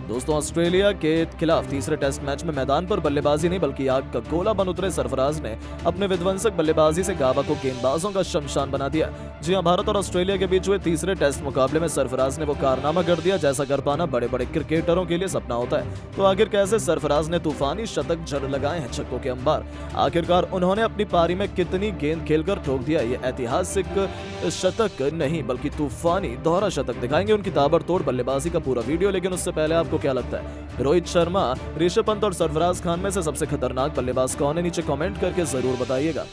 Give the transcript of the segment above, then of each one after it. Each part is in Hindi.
दोस्तों, ऑस्ट्रेलिया के खिलाफ तीसरे टेस्ट मैच में मैदान पर बल्लेबाजी नहीं बल्कि आग का गोला बन उतरे सरफराज ने अपने विध्वंसक बल्लेबाजी से गाबा को गेंदबाजों का शमशान बना दिया। जी हां, भारत और ऑस्ट्रेलिया के बीच हुए तीसरे टेस्ट मुकाबले में सरफराज ने वो कारनामा कर दिया जैसा कर पाना बड़े बड़े क्रिकेटरों के लिए सपना होता है। तो आखिर कैसे सरफराज ने तूफानी शतक जड़ लगाए हैं छक्कों के अंबार। आखिरकार उन्होंने अपनी पारी में कितनी गेंद खेलकर ठोक दिया ये ऐतिहासिक शतक नहीं बल्कि तूफानी दोहरा शतक। दिखाएंगे उनकी ताबड़तोड़ बल्लेबाजी का पूरा वीडियो, लेकिन उससे पहले आपको क्या लगता है, रोहित शर्मा, ऋषभ पंत और सरफराज खान में से सबसे खतरनाक बल्लेबाज कौन है? नीचे कमेंट करके जरूर बताइएगा।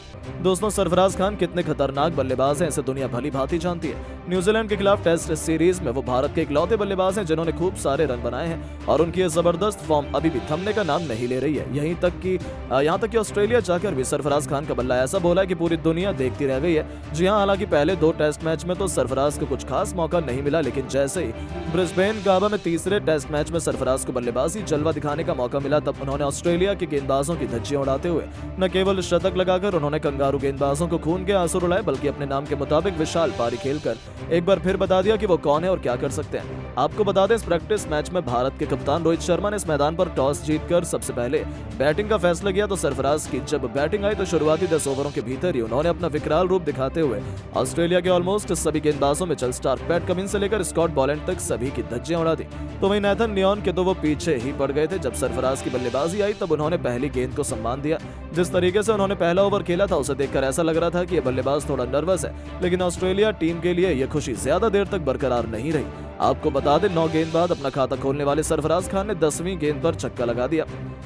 दोस्तों, सरफराज खान कितने खतरनाक बल्लेबाज हैं इसे दुनिया भली भांति जानती है। न्यूजीलैंड के खिलाफ टेस्ट सीरीज में वो भारत के इकलौते बल्लेबाज हैं जिन्होंने खूब सारे रन बनाए हैं और उनकी ये जबरदस्त फॉर्म अभी भी थमने का नाम नहीं ले रही है। यहाँ तक कि ऑस्ट्रेलिया जाकर भी सरफराज खान का बल्ला ऐसा बोला है कि पूरी दुनिया देखती रह गई है। जी हाँ, हालांकि पहले 2 टेस्ट मैच में तो सरफराज को कुछ खास मौका नहीं मिला, लेकिन जैसे ही ब्रिस्बेन गाबा में तीसरे टेस्ट मैच में सरफराज को बल्लेबाजी जलवा दिखाने का मौका मिला, तब उन्होंने ऑस्ट्रेलिया के गेंदबाजों की धज्जियां उड़ाते हुए न केवल शतक लगाकर उन्होंने कंगारू गेंदबाजों को खून के आंसू रुलाए बल्कि अपने नाम के मुताबिक विशाल पारी खेलकर एक बार फिर बता दिया कि वो कौन है और क्या कर सकते हैं। आपको बता दें, इस प्रैक्टिस मैच में भारत के कप्तान रोहित शर्मा ने इस मैदान पर टॉस जीतकर सबसे पहले बैटिंग का फैसला किया। तो सरफराज की जब बैटिंग आई तो शुरुआती 10 ओवरों के भीतर ही उन्होंने अपना विकराल रूप दिखाते हुए ऑस्ट्रेलिया के ऑलमोस्ट सभी गेंदबाजों में चल स्टार्क, पैट कमिंस से लेकर स्कॉट बॉलैंड तक सभी की धज्जियां उड़ा दी। तो वहीं नेथन लियोन के तो वो पीछे ही पड़ गए थे। जब सरफराज की बल्लेबाजी आई तब उन्होंने पहली गेंद को सम्मान दिया। जिस तरीके से उन्होंने पहला ओवर खेला था उसे देखकर ऐसा लग रहा था कि ये बल्लेबाज थोड़ा नर्वस है, लेकिन ऑस्ट्रेलिया टीम के लिए यह खुशी ज्यादा देर तक बरकरार नहीं रही। आपको बता दें, 9 गेंद बाद अपना खाता खोलने वाले सरफराज खान ने 10वीं गेंद पर छक्का लगा दिया।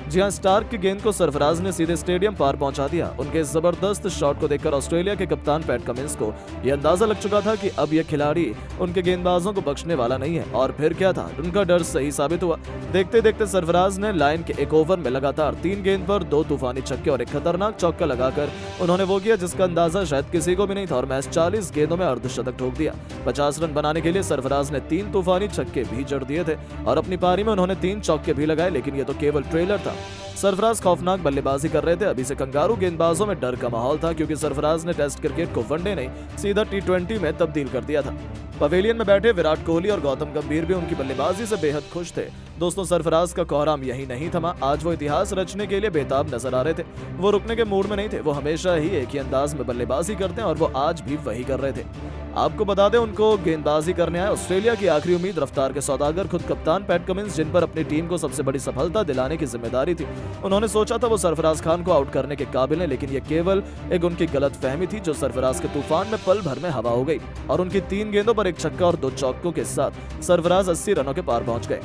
जी हां, स्टार्क की गेंद को सरफराज ने सीधे स्टेडियम पार पहुंचा दिया। उनके इस जबरदस्त शॉट को देखकर ऑस्ट्रेलिया के कप्तान पैट कमिंस को यह अंदाजा लग चुका था कि अब यह खिलाड़ी उनके गेंदबाजों को बख्शने वाला नहीं है, और फिर क्या था, उनका डर सही साबित हुआ। देखते देखते सरफराज ने लाइन के एक ओवर में लगातार 3 गेंद पर 2 तूफानी छक्के और एक खतरनाक चौका लगाकर उन्होंने वो किया जिसका अंदाजा शायद किसी को भी नहीं था, और मैच 40 गेंदों में अर्धशतक ठोक दिया। 50 रन बनाने के लिए सरफराज ने 3 तूफानी छक्के भी जड़ दिए थे और अपनी पारी में उन्होंने 3 चौके भी लगाए, लेकिन ये तो केवल ट्रेलर था। सरफराज खौफनाक बल्लेबाजी कर रहे थे। अभी से कंगारू गेंदबाजों में डर का माहौल था, क्योंकि सरफराज ने टेस्ट क्रिकेट को वनडे नहीं सीधा T20 में तब्दील कर दिया था। पवेलियन में बैठे विराट कोहली और गौतम गंभीर भी उनकी बल्लेबाजी से बेहद खुश थे। दोस्तों, सरफराज का कोहराम यही नहीं थमा। आज वो इतिहास रचने के लिए बेताब नजर आ रहे थे। वो रुकने के मूड में नहीं थे। वो हमेशा ही एक ही अंदाज में बल्लेबाजी करते हैं और वो आज भी वही कर रहे थे। आपको बता दें, उनको गेंदबाजी करने आए ऑस्ट्रेलिया की आखिरी उम्मीद, रफ्तार के सौदागर, खुद कप्तान पैट कमिंस, जिन पर अपनी टीम को सबसे बड़ी सफलता दिलाने की जिम्मेदारी थी। उन्होंने सोचा था वो सरफराज खान को आउट करने के काबिल है, लेकिन ये केवल एक उनकी गलतफहमी थी जो सरफराज के तूफान में पल भर में हवा हो गई और उनकी 3 गेंदों पर एक छक्का और 2 चौकों के साथ सरफराज 80 रनों के पार पहुंच गए।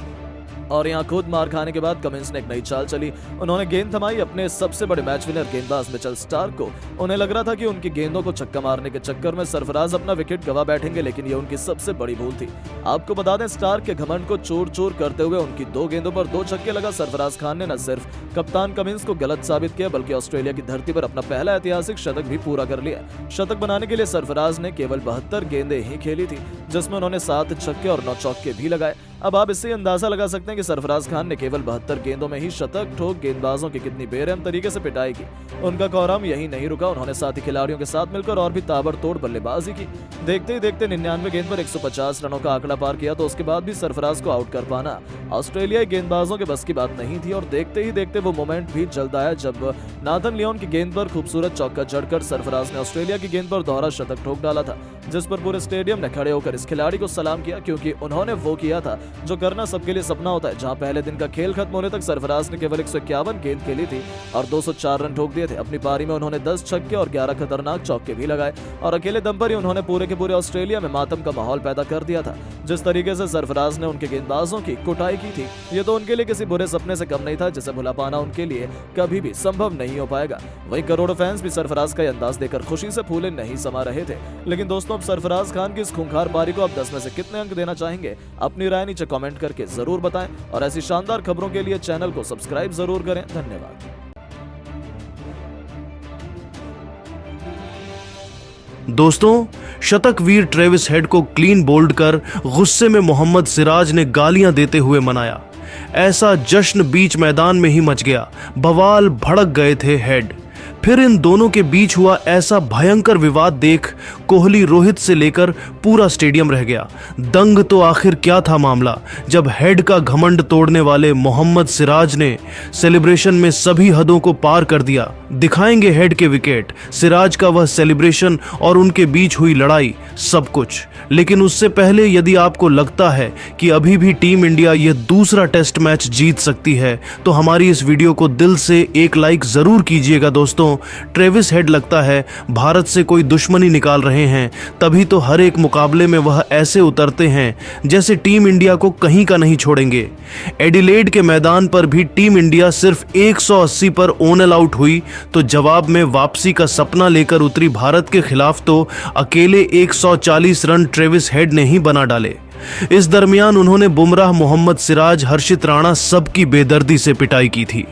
और यहाँ खुद मार खाने के बाद कमिंस ने एक नई चाल चली। उन्होंने गेंद थमाई अपने सबसे बड़े मैच विनर गेंदबाज मिचेल स्टार्क को। उन्हें लग रहा था कि उनकी गेंदों को छक्का मारने के चक्कर में सरफराज अपना विकेट गवा बैठेंगे, लेकिन ये उनकी सबसे बड़ी भूल थी। आपको बता दें, स्टार्क के घमंड को चूर चूर करते हुए उनकी 2 गेंदों पर 2 छक्के लगा सरफराज खान ने न सिर्फ कप्तान कमिंस को गलत साबित किया बल्कि ऑस्ट्रेलिया की धरती पर अपना पहला ऐतिहासिक शतक भी पूरा कर लिया। शतक बनाने के लिए सरफराज ने केवल 72 गेंदें ही खेली थी, जिसमें उन्होंने 7 छक्के और 9 चौके भी लगाए। अब आप इससे अंदाजा लगा सकते हैं कि सरफराज खान ने केवल 72 गेंदों में ही शतक ठोक गेंदबाजों की कितनी बेरहम तरीके से पिटाई की। उनका कोहराम यही नहीं रुका। उन्होंने साथी खिलाड़ियों के साथ मिलकर और भी ताबड़तोड़ बल्लेबाजी की। देखते ही देखते 99 गेंद पर 150 रनों का आंकड़ा पार किया। तो उसके बाद भी सरफराज को आउट कर पाना ऑस्ट्रेलियाई गेंदबाजों के बस की बात नहीं थी, और देखते ही देखते वो मोमेंट भी जल्द आया जब नाथन लियोन की गेंद पर खूबसूरत चौका जड़कर सरफराज ने ऑस्ट्रेलिया की गेंद पर दोहरा शतक ठोक डाला था, जिस पर पूरे स्टेडियम ने खड़े होकर इस खिलाड़ी को सलाम किया, क्योंकि उन्होंने वो किया था जो करना सबके लिए सपना होता है। जहां पहले दिन का खेल खत्म होने तक सरफराज ने केवल 151 गेंद खेली थी और 204 रन ठोक दिए थे। अपनी पारी में उन्होंने 10 छक्के और 11 खतरनाक चौके भी लगाए और अकेले दम पर ही उन्होंने पूरे के पूरे ऑस्ट्रेलिया में मातम का माहौल पैदा कर दिया था। जिस तरीके से सरफराज ने उनके गेंदबाजों की कुटाई की थी, ये तो उनके लिए किसी बुरे सपने से कम नहीं था, जिसे भुला पाना उनके लिए कभी भी संभव नहीं हो पाएगा। वही करोड़ों फैंस भी सरफराज का अंदाज देखकर खुशी से फूले नहीं समा रहे थे। लेकिन दोस्तों, अब सरफराज खान की इस खूंखार पारी को आप 10 में से कितने अंक देना चाहेंगे? अपनी राय नीचे कमेंट करके जरूर बताएं और ऐसी शानदार खबरों के लिए चैनल को सब्सक्राइब जरूर करें। धन्यवाद। दोस्तों, शतक वीर ट्रेविस हेड को क्लीन बोल्ड कर गुस्से में मोहम्मद सिराज ने गालियां देते हुए मनाया। ऐसा जश्न बीच मैदान में ही मच गया। बवाल भड़क गए थे हेड। फिर इन दोनों के बीच हुआ ऐसा भयंकर विवाद देख कोहली, रोहित से लेकर पूरा स्टेडियम रह गया। दंग तो आखिर क्या था मामला जब हेड का घमंड तोड़ने वाले मोहम्मद सिराज ने सेलिब्रेशन में सभी हदों को पार कर दिया। दिखाएंगे हेड के विकेट, सिराज का वह सेलिब्रेशन और उनके बीच हुई लड़ाई, सब कुछ। लेकिन उससे पहले यदि आपको लगता है कि अभी भी टीम इंडिया यह दूसरा टेस्ट मैच जीत सकती है तो हमारी इस वीडियो को दिल से एक लाइक जरूर कीजिएगा दोस्तों। ट्रेविस हेड लगता है भारत से कोई दुश्मनी निकाल रहे हैं, तभी तो हर एक मुकाबले में वह ऐसे उतरते हैं जैसे टीम इंडिया को कहीं का नहीं छोड़ेंगे। एडिलेड के मैदान पर भी टीम इंडिया सिर्फ 180 पर ऑल आउट हुई तो जवाब में वापसी का सपना लेकर उतरी भारत के खिलाफ तो अकेले 140 रन ट्रेविस हेड ने ही बना डाले। इस दरमियान उन्होंने बुमराह, मोहम्मद सिराज, हर्षित राणा सबकी बेदर्दी से पिटाई की थी।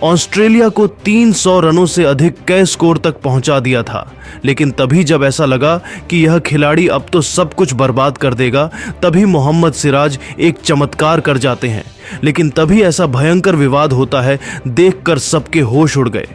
ऑस्ट्रेलिया को 300 रनों से अधिक के स्कोर तक पहुंचा दिया था। लेकिन तभी जब ऐसा लगा कि यह खिलाड़ी अब तो सब कुछ बर्बाद कर देगा, तभी मोहम्मद सिराज एक चमत्कार कर जाते हैं। लेकिन तभी ऐसा भयंकर विवाद होता है, देखकर सबके होश उड़ गए।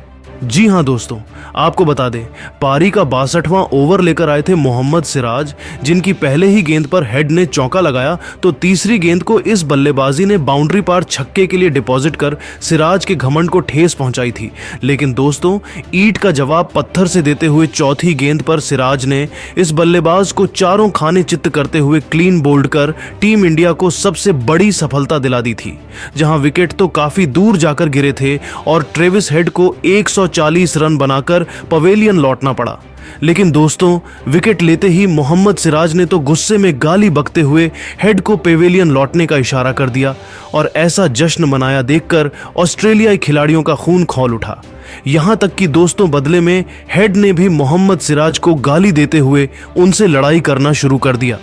जी हां दोस्तों, आपको बता दें, पारी का 62वां ओवर लेकर आए थे मोहम्मद सिराज, जिनकी पहले ही गेंद पर हेड ने चौका लगाया तो तीसरी गेंद को इस बल्लेबाजी ने बाउंड्री पार छक्के के लिए डिपॉजिट कर सिराज के घमंड को ठेस पहुंचाई थी। लेकिन दोस्तों, ईंट का जवाब पत्थर से देते हुए चौथी गेंद पर सिराज ने इस बल्लेबाज को चारों खाने चित्त करते हुए क्लीन बोल्ड कर टीम इंडिया को सबसे बड़ी सफलता दिला दी थी। जहां विकेट तो काफी दूर जाकर गिरे थे और ट्रेविस हेड को 140 रन बनाकर पवेलियन लौटना पड़ा। लेकिन दोस्तों, विकेट लेते ही मोहम्मद सिराज ने तो गुस्से में गाली बकते हुए हेड को पवेलियन लौटने का इशारा कर दिया और ऐसा जश्न मनाया देखकर ऑस्ट्रेलियाई खिलाड़ियों का खून खौल उठा। यहां तक कि दोस्तों, बदले में हेड ने भी मोहम्मद सिराज को गाली देते हुए उनसे लड़ाई करना शुरू कर दिया।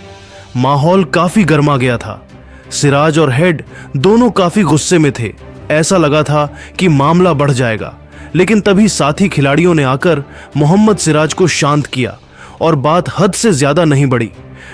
माहौल काफी गर्मा गया था। सिराज और हेड दोनों काफी गुस्से में थे। ऐसा लगा था कि मामला बढ़ जाएगा। लेकिन तभी साथी खिलाड़ियों ने आकर मोहम्मद सिराज को शांत किया और बात हद से ज्यादा नहीं बढ़ी।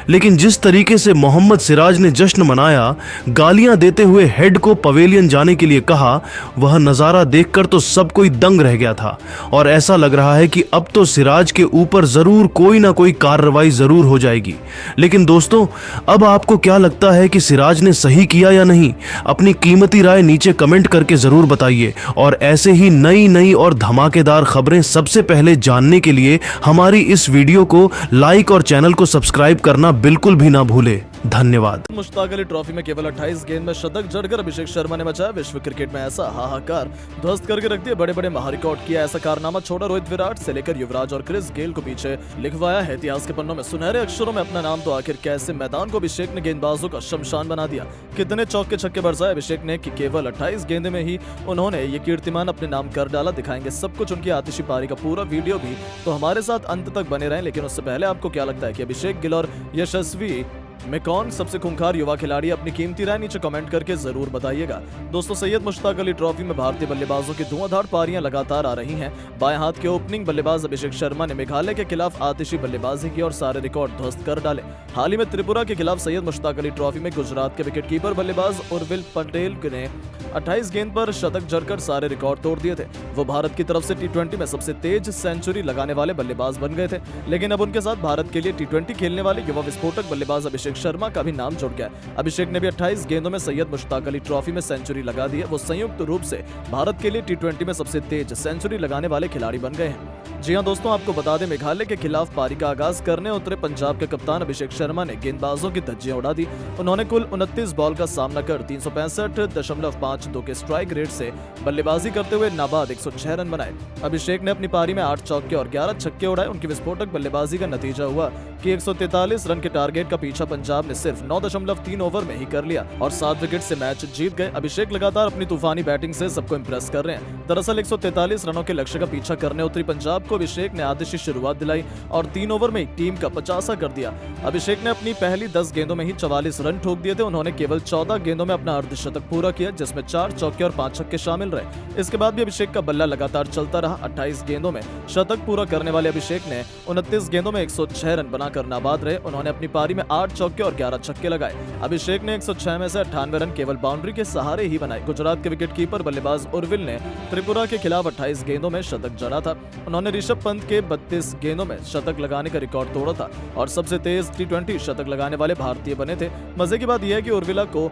लेकिन जिस तरीके से मोहम्मद सिराज ने जश्न मनाया, गालियां देते हुए हेड को पवेलियन जाने के लिए कहा, वह नज़ारा देखकर तो सब कोई दंग रह गया था। और ऐसा लग रहा है कि अब तो सिराज के ऊपर जरूर कोई ना कोई कार्रवाई जरूर हो जाएगी। लेकिन दोस्तों, अब आपको क्या लगता है कि सिराज ने सही किया या नहीं? अपनी कीमती राय नीचे कमेंट करके जरूर बताइए। और ऐसे ही नई और धमाकेदार खबरें सबसे पहले जानने के लिए हमारी इस वीडियो को लाइक और चैनल को सब्सक्राइब करना बिल्कुल भी ना भूले। धन्यवाद। मुश्ताक अली ट्रॉफी में केवल 28 गेंद में शतक जड़कर अभिषेक शर्मा ने मचाया विश्व क्रिकेट में ऐसा हाहाकार, ध्वस्त करके रख दिए बड़े महारिकॉर्ड किया। ऐसा कारनामा छोड़ा रोहित, विराट से लेकर युवराज और क्रिस गेल को पीछे लिखवाया है इतिहास के पन्नों में सुनहरे अक्षरों में अपना नाम। तो आखिर कैसे मैदान को अभिषेक ने गेंदबाजों का शमशान बना दिया, कितने चौके छक्के बरसाए अभिषेक ने कि केवल 28 गेंदे में ही उन्होंने ये कीर्तिमान अपने नाम कर डाला। दिखाएंगे सब कुछ, उनकी आतिशी पारी का पूरा वीडियो भी, तो हमारे साथ अंत तक बने रहें। लेकिन उससे पहले आपको क्या लगता है कि अभिषेक गिल और यशस्वी में कौन सबसे खूंखार युवा खिलाड़ी? अपनी कीमती राय नीचे कमेंट करके जरूर बताइएगा। दोस्तों, सैयद मुश्ताक अली ट्रॉफी में भारतीय बल्लेबाजों की धुआंधार पारियां लगातार आ रही हैं। बाएं हाथ के ओपनिंग बल्लेबाज अभिषेक शर्मा ने मेघालय के खिलाफ आतिशी बल्लेबाजी की और सारे रिकॉर्ड ध्वस्त कर डाले। हाल ही में त्रिपुरा के खिलाफ सैयद मुश्ताक अली ट्रॉफी में गुजरात के विकेटकीपर बल्लेबाज उर्विल पटेल ने 28 गेंद पर शतक जड़कर सारे रिकॉर्ड तोड़ दिए थे। वो भारत की तरफ से T20 में सबसे तेज सेंचुरी लगाने वाले बल्लेबाज बन गए थे। लेकिन अब उनके साथ भारत के लिए T20 खेलने वाले युवा विस्फोटक बल्लेबाज अभिषेक शर्मा का भी नाम जुड़ गया। अभिषेक ने भी 28 गेंदों में सैयद मुश्ताक अली ट्रॉफी में सेंचुरी लगा दी है। वो संयुक्त रूप से भारत के लिए T20 में सबसे तेज सेंचुरी लगाने वाले खिलाड़ी बन गए हैं। जी हां दोस्तों, आपको बता दें, मेघालय के खिलाफ पारी का आगाज करने उतरे पंजाब के कप्तान अभिषेक शर्मा ने गेंदबाजों की धज्जियां उड़ा दी। उन्होंने कुल 29 बॉल का सामना कर 365.52 के स्ट्राइक रेट से बल्लेबाजी करते हुए नाबाद 106 रन बनाए। अभिषेक ने अपनी पारी में 8 चौके और 11 छक्के उड़ाए। उनकी विस्फोटक बल्लेबाजी का नतीजा हुआ कि 143 रन के टारगेट का पीछा पंजाब ने सिर्फ 9.3 ओवर में ही कर लिया और 7 विकेट से मैच जीत गए। अभिषेक लगातार अपनी तूफानी बैटिंग से सबको इंप्रेस कर रहे हैं। दरअसल 143 रनों के लक्ष्य का पीछा करने उतरी पंजाब को अभिषेक ने आतिशी शुरुआत दिलाई और 3 ओवर में टीम का 50 कर दिया। अभिषेक ने अपनी पहली 10 गेंदों में ही 44 रन ठोक दिए थे। उन्होंने केवल 14 गेंदों में अपना अर्धशतक पूरा किया, जिसमें 4 चौके और 5 छक्के शामिल रहे। इसके बाद भी अभिषेक का बल्ला लगातार चलता रहा। 28 गेंदों में शतक पूरा करने वाले अभिषेक ने 29 गेंदों में 106 रन बनाकर नाबाद रहे। उन्होंने अपनी पारी में 8 चौके और 11 छक्के लगाए। अभिषेक ने 106 में से 98 रन केवल बाउंड्री के सहारे ही बनाए। गुजरात के विकेटकीपर बल्लेबाज उर्विल ने त्रिपुरा के खिलाफ 28 गेंदों में शतक जड़ा था। उन्होंने ऋषभ पंत के 32 गेंदों में शतक लगाने का रिकॉर्ड तोड़ा था और सबसे तेज T20 शतक लगाने वाले भारतीय बने थे। मजे की बात यह है कि उर्विला को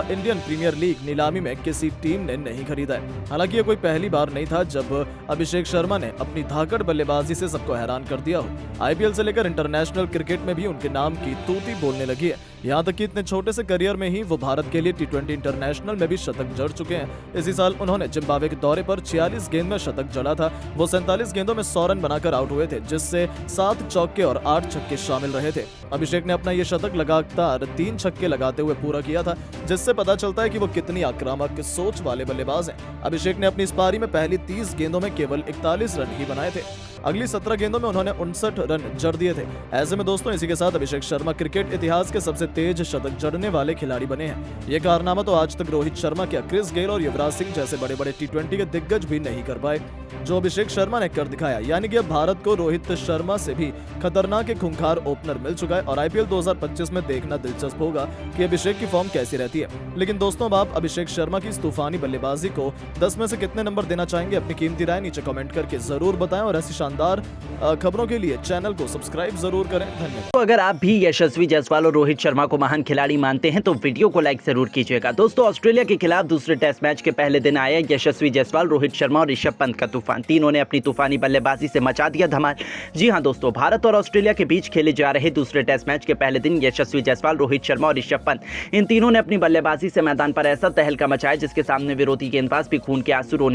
इंडियन प्रीमियर लीग नीलामी में किसी टीम ने नहीं खरीदा है। हालांकि ये कोई पहली बार नहीं था जब अभिषेक शर्मा ने अपनी धाकड़ बल्लेबाजी से सबको हैरान कर दिया हो। IPL से लेकर इंटरनेशनल क्रिकेट में भी उनके नाम की तूती बोलने लगी है। यहाँ तक कि इतने छोटे से करियर में ही वो भारत के लिए T20 इंटरनेशनल में भी शतक जड़ चुके हैं। इसी साल उन्होंने जिम्बाब्वे के दौरे पर 46 गेंद में शतक जड़ा था। वो 47 गेंदों में 100 रन बनाकर आउट हुए थे, जिससे 7 चौके और 8 छक्के शामिल रहे थे। अभिषेक ने अपना ये शतक लगातार 3 छक्के लगाते हुए पूरा किया था, जिससे पता चलता है कि वो कितनी आक्रामक सोच वाले बल्लेबाज हैं। अभिषेक ने अपनी इस पारी में पहली 30 गेंदों में केवल 41 रन ही बनाए थे। अगली 17 गेंदों में उन्होंने 59 रन जड़ दिए थे। ऐसे में दोस्तों इसी के साथ अभिषेक शर्मा क्रिकेट इतिहास के सबसे तेज शतक जड़ने वाले खिलाड़ी बने हैं। ये कारनामा तो आज तक रोहित शर्मा क्या, क्रिस गेल और युवराज सिंह जैसे बड़े बड़े T20 के दिग्गज भी नहीं कर पाए, जो अभिषेक शर्मा ने कर दिखाया। यानी कि अब भारत को रोहित शर्मा से भी खतरनाक एक खूंखार ओपनर मिल चुका है और IPL 2025 में देखना दिलचस्प होगा कि अभिषेक की फॉर्म कैसी रहती है। लेकिन दोस्तों अब आप अभिषेक शर्मा की इस तूफानी बल्लेबाजी को 10 में से कितने नंबर देना चाहेंगे? अपनी कीमती राय नीचे कमेंट करके जरूर बताएं और ऐसी शानदार खबरों के लिए चैनल को सब्सक्राइब जरूर करें। धन्यवाद। तो अगर आप भी यशस्वी जायसवाल और रोहित शर्मा को महान खिलाड़ी मानते हैं तो वीडियो को लाइक जरूर कीजिएगा। दोस्तों ऑस्ट्रेलिया के खिलाफ दूसरे टेस्ट मैच के पहले दिन आया यशस्वी जायसवाल, रोहित शर्मा और ऋषभ पंत का तूफान। तीनों ने अपनी तूफानी बल्लेबाजी से मचा दिया धमाल। जी हां दोस्तों, भारत और ऑस्ट्रेलिया के बीच खेले जा रहे दूसरे टेस्ट मैच के पहले दिन यशस्वी जायसवाल, रोहित शर्मा और ऋषभ पंत, इन तीनों ने अपनी बल्लेबाजी से मैदान पर ऐसा तहलका मचाया जिसके सामने विरोधी गेंदबाज भी खून के आंसू रोने